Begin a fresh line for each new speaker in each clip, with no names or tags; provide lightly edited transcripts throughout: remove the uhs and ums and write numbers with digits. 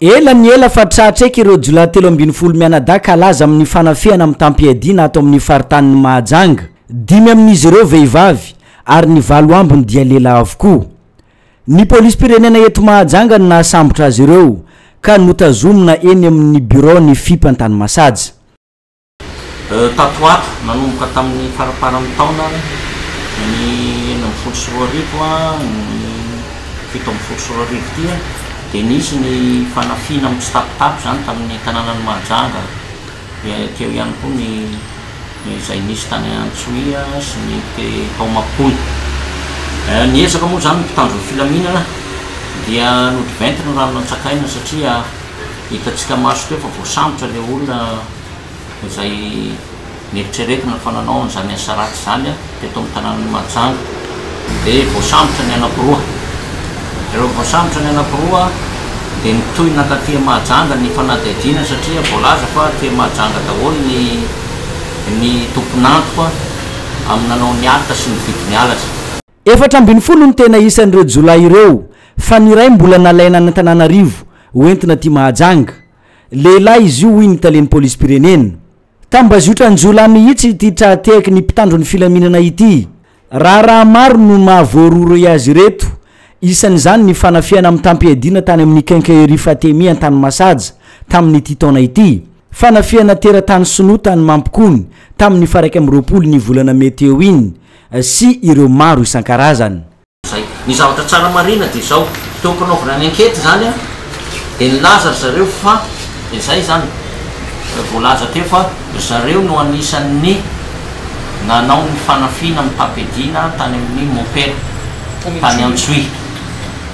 ela ny ela fa tratra eky ireo jula 3 mianadaka alaza amin'ny fanafiana amin'ny tampiadina ato amin'ny faritanin'ny Mahajanga 5 amin'izy ireo vehivavy ary ny 7 ambiny dia lehilahy avokoa. Ny polisy pirenena eto Mahajanga no nahasambotra azy ireo ka notazomina eny amin'ny bureau ny fimpantany Masaja.
Tatoato nanomboka tamin'ny faraparan'ny taona ny 19 ny 17 dia dia nisy ny fanafina amin'ny tsitapitapo zany tamin'ny tanànan'ny Mahajanga. Teo ihany koa ny izay nisy tany Antsohia sy ny Taomapony. Niezaka moa zany mpitandro ny filaminana dia nodiventy ny rano nantsakaina satria hitantsika maso teo fa voasambotra le olona izay nieritreretina ny fananaony zany asa ratsy zany teto amin'ny tanànan'ny Mahajanga. Dia voasambotra ny anakiroa. Ireo voasambotra ny anakiroa dia nitohy nakaty Mahajanga ny fanadihadiana satria voalaza fa ty Mahajanga daholo ny tompon'antoka amin'ny nanao ny alina sy ny vidy mialaza.
14 ny tena isan'ireo jolay ireo fa ny iray mbola nalaina ny Antananarivo hoentina ty Mahajanga. Lehilahy izy io hoy ny talen'ny polisy pirenena. Tambazotra ny jolay mihitsy ity trateky ny mpitandro ny filaminana ity. Raha maro no mahavoaroro azy reto. Isan'izany ny fanafiana amin'ny tampiadina tany amin'ny Quincaillerie Fatemi antany Masaja tamin'ny ity taona ity. Fanafiana teratany Sonota ny Mampikony tamin'ny 1 ny volana meteo iny sy ireo maro isan-karazany.
Ny zavatra tsara marina dia zao tokanaovana ny ankety zany dia nilaza zareo fa izay zany voalaza teo fa zareo no anisan'ny nanao ny fanafina amin'ny tampiadina tany amin'ny Mopera tany Antsohia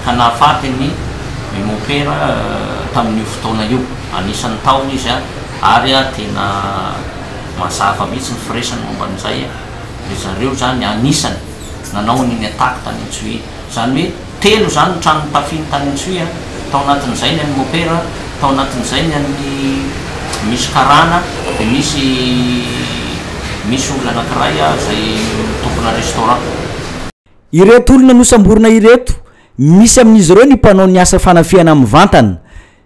ka nahafaty ny Mopera tamin'io fotoana io anisan'ny taona izy ary tena mazava mihitsy ny firesany momban'izay dia zareo zany anisany nanao ny ataka tany Antsohia. Zany hoe telo zany ny trano tafiny tany Antsohia tao anatin'izay ny an'ny Mopera, tao anatin'izay ny an'ny misy karana dia misy olona anankiray zay tompona restaurant.
Ireto olona nosamborina ireto misy amin'izy ireo ny mpanao ny asa fanafiana amin'ny vantana,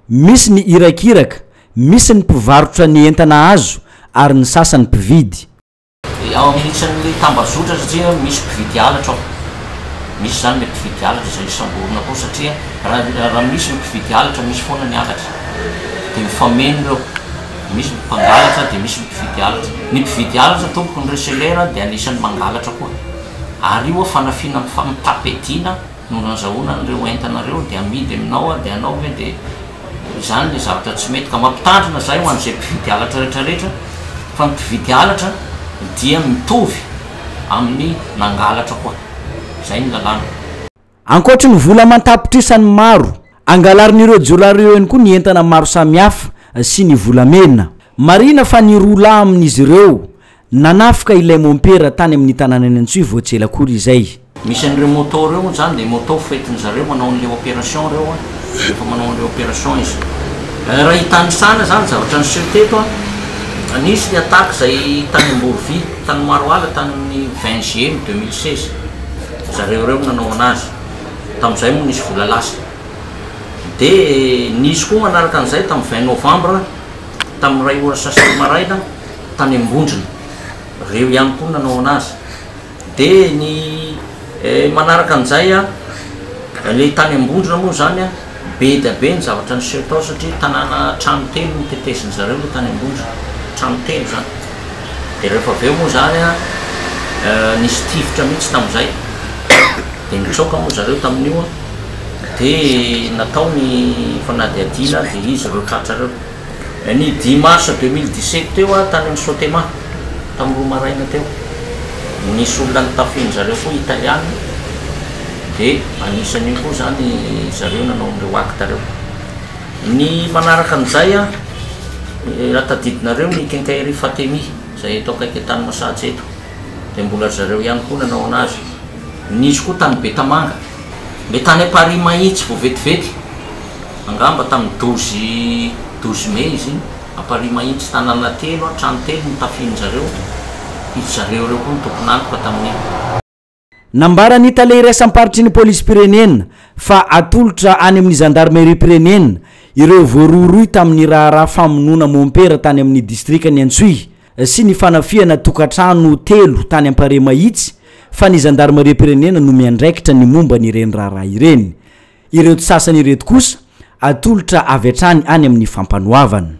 misy ny irakiraka, misy ny mpivarotra ny entana azo ary ny sasany mpividy.
Ao amin'isany tambazotra satria misy mpividy alatra ao. Misy zany le mpividy alatra izay samborina koa satria raha misy ny mpividy alatra misy foana ny alatra dia mifameno ireo. Misy mpangalatra dia misy mpividy alatra. Ny mpividy alatra tompoko ny reselera dia anisan'ny mangalatra koa. Ary io fanafina amin'ny tapedina no nazahoana an'ireo entanareo dia amidy aminao dia anao hoe dia izany le zavatra tsy mety ka mampitandrina zay ho an'izay mpividy alatra rehetrarehetra fa ny mpividy alatra dia mitovy amin'ny nangalatra koa. Zay ny lalàna.
Ankoatra ny vola mantapitra isan'ny maro angalarin'ireo jolareo ihany koa ny entana maro samihafa sy ny volamena. Marina fa ny rola amin'izy ireo nanafika ilay Mopera tany amin'ny tanànany Antsohia voatsela kory izay.
Misy an'ireo moto reo zany dia moto fetin'zareo manao an'ilay opération reo rehefa manao an'ilay opération izy. Raha hitany sana zany zavatra niseho teto nisy ny ataka izay tany Amborovy tany Maroala tany amin'ny 20 juillet 2016 zareo reo nanao anazy. Tamin'izay moa nisy vola lasa. Dia nisy koa manaraka an'izay tamin'ny 20 novembre tamin'ny ray ora sasany maraina tany Ambondrona. Reo ihany koa nanao anazy. Dia ny manaraka an'izay ilay tany Ambondrona moa zany be dia be ny zavatra niseho tao satria tanàna trano telo no tetesiny zareo ilay tany Ambondrona. Trano telo zany. Dia rehefa avy eo moa zany nisy tifitra mihitsy tamin'izay. Dia nitsoka moa zareo tamin'io dia natao ny fanadihadiana dia izy ireo tratra reo. Ny 10 mars 2017 teo tany amin'ny Sotema tamin'ny 2 maraina teo nisy olona nitafiny zareo koa italiana dia anisan'io koa zany zareo nanao an'ireo acte reo. Ny manaraka an'izay raha tadidinareo ny Quincaillerie Fatemi izay atao kaiky tany Masaja eto dia mbola zareo ihany koa nanao anazy. Nisy koa tany Betamanga le tany Paris mahitsy vao vetivety angamba tamin'ny 12 mai izy iny Paris mahitsy tanàna telo trano telo nitafiny zareo. Izy zareo reo koa ny tompon'antoka tamin'iny.
Nambarany tale iraisam-paritry ny polisy pirenena fa atolotra any amin'ny gendarmerie pirenena ireo voaroroy tamin'ny raharaha famonona mompera tany amin'ny distrika ny Antsoy sy ny fanafiana tokatrano 3 tany ampare mahitsy fa ny gendarmerie-pirenena no miandraikitra ny momba ny ireny raharaha ireny. Ireo sasany ireto kosa atolotra avy hatrany any amin'ny fampanoavana.